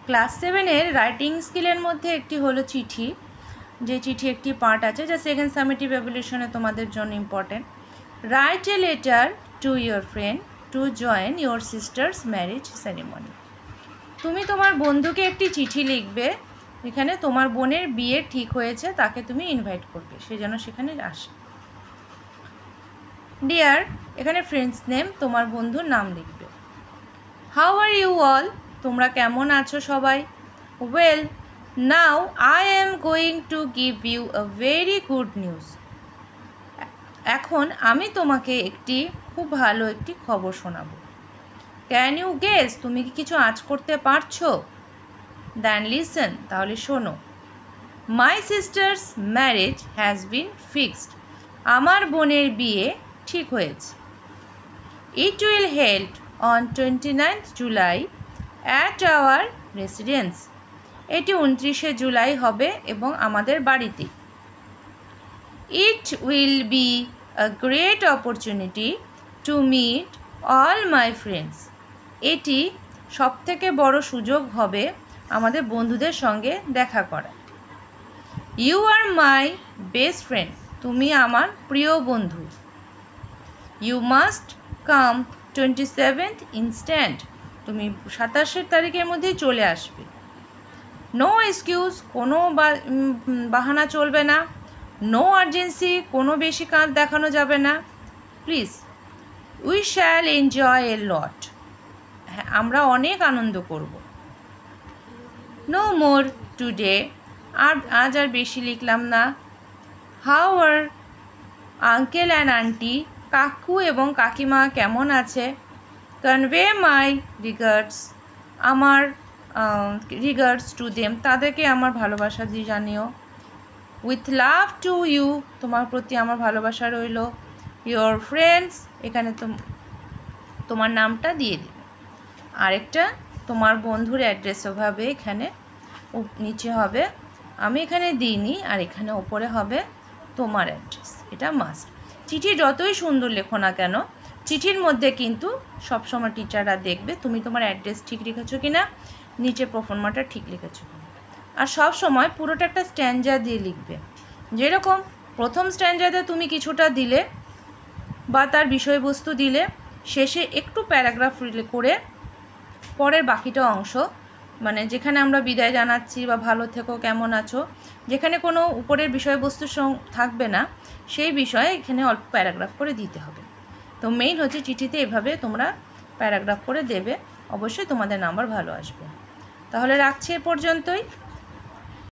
Class 7-এর writing স্কিলের মধ্যে একটি হলো চিঠি, যে চিঠি একটি পার্ট আছে যা সেকেন্ড সামেটিভ এভ্যালুয়েশনে তোমাদের জন্য important. Write a letter to your friend to join your sister's marriage ceremony. তুমি তোমার বন্ধুকে একটি চিঠি লিখবে, এখানে তোমার বোনের বিয়ে ঠিক হয়েছে, তাকে তুমি ইনভাইট করবে, সে যেন সেখানে আসে। ডিয়ার, এখানে ফ্রেন্ডস নেম, তোমার বন্ধুর নাম লিখবে। হাউ আর ইউ অল, তোমরা কেমন আছো সবাই? Well, now I am going to give you a very good news. এখন আমি তোমাকে একটি খুব ভালো একটি খবর শোনাবো। ক্যান ইউ গেস, তুমি কি কিছু আঁচ করতে পারছো? দেন লিসেন, তাহলে শোনো। My sister's marriage has been fixed, আমার বোনের বিয়ে ঠিক হয়েছে। It will held on 29th July at our residence, এটি 29শে জুলাই হবে এবং আমাদের বাড়িতে। It will be a great opportunity to meet all my friends, এটি সবথেকে বড় সুযোগ হবে আমাদের বন্ধুদের সঙ্গে দেখা করা। You are my best friend, তুমি আমার প্রিয় বন্ধু। You must come 27th instant, তুমি 27 তারিখের মধ্যেই চলে আসবে। নো এক্সকিউজ, কোনো বাহানা চলবে না। নো আর্জেন্সি, কোনো বেশি কাজ দেখানো যাবে না। Please, we shall enjoy a lot, হ্যাঁ আমরা অনেক আনন্দ করব। নো মোর টুডে, আজ আর বেশি লিখলাম না। How are uncle and aunty, কাকু এবং কাকিমা কেমন আছে? কনভে মাই রিগার্ডস, আমার রিগার্ডস টু দেম, তাদেরকে আমার ভালোবাসা দিয়ে জানিও। উইথ লাভ টু ইউ, তোমার প্রতি আমার ভালোবাসা রইল। ইয়োর ফ্রেন্ডস, এখানে তোমার নামটা দিয়ে দিবে। আরেকটা তোমার বন্ধুর অ্যাড্রেস হবে, এখানে নিচে হবে, আমি এখানে দিইনি, আর এখানে ওপরে হবে তোমার অ্যাড্রেস, এটা মাস্ট। চিঠি যতই সুন্দর লেখো না কেন, চিঠির মধ্যে কিন্তু সবসময় টিচাররা দেখবে তুমি তোমার অ্যাড্রেস ঠিক লিখেছো কি না, নিচে প্রোফর্মাটা ঠিক লিখেছো কি না। আর সব সময় পুরোটা একটা স্ট্যান্ডার দিয়ে লিখবে, যেরকম প্রথম স্ট্যান্ডারে তুমি কিছুটা দিলে বা তার বিষয়বস্তু দিলে, শেষে একটু প্যারাগ্রাফ করে পরের বাকিটা অংশ, মানে যেখানে আমরা বিদায় জানাচ্ছি বা ভালো থেকো কেমন আছো, যেখানে কোনো উপরের বিষয়বস্তু থাকবে না, সেই বিষয়ে এখানে অল্প প্যারাগ্রাফ করে দিতে হবে। তো মেইন হচ্ছে চিঠিতে এভাবে তোমরা প্যারাগ্রাফ করে দেবে, অবশ্যই তোমাদের নাম্বার ভালো আসবে। তাহলে রাখছি এ পর্যন্তই।